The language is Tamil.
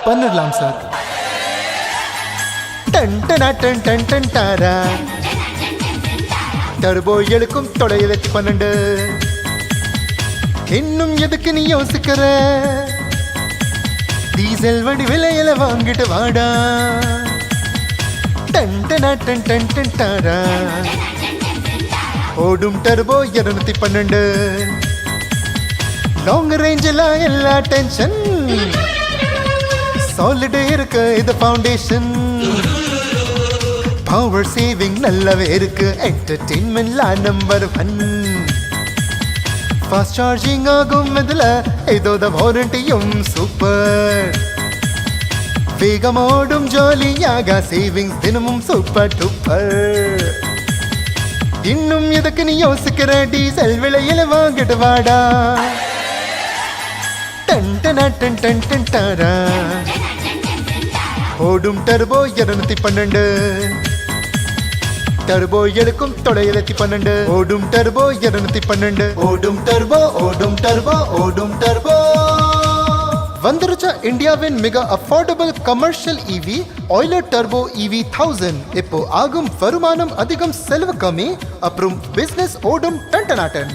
பண்ணிடலாம் சார். டன் டனா டன் டன் டன் டாரா டர்போ எழுக்கும் தொடையில 12. இன்னும் எதுக்கு நீ யோசிக்கிற? டீசல் வண்டி விலையில வாங்கிட்டு வாடா. டன் டனா டன் டன் டன் டாரா ஓடும் டர்போ 212. லாங் ரேஞ்சில் எல்லா டென்ஷன் சாலிட் இருக்கு இது ஃபவுண்டேஷன். பவர் சேவிங் நல்லாவே இருக்கு, என்டர்டெயின்மெண்ட்ல நம்பர் 1. ஃபாஸ்ட் சார்ஜிங் ஆகும் இதுல இதோட வாரண்டியும் சூப்பர். வேகமோடும் ஜாலியாக சேவிங்ஸ் தினமும் சூப்பர் டூப்பர். இன்னும் எதுக்கு நீ யோசிக்கிற? டீசல் விலையில வாங்கிட்டு வாடா. டன் டனா டன் டன் டன் டாரா ஓடும் டர்போ 212. டர்போ எழுக்கும் தொடையில 12. ஓடும் டர்போ 212. ஓடும் டர்போ ஓடும் டர்போ ஓடும் டர்போ. வந்துருச்சா இந்தியாவின் மிக அஃபோர்டபுள் கமர்ஷியல் இவி ஆயிலர் டர்போ EV 1000. இப்போ ஆகும் வருமானம் அதிகம், செலவு கம்மி, அப்புறம் பிசினஸ் ஓடும் டன் டனா டன்.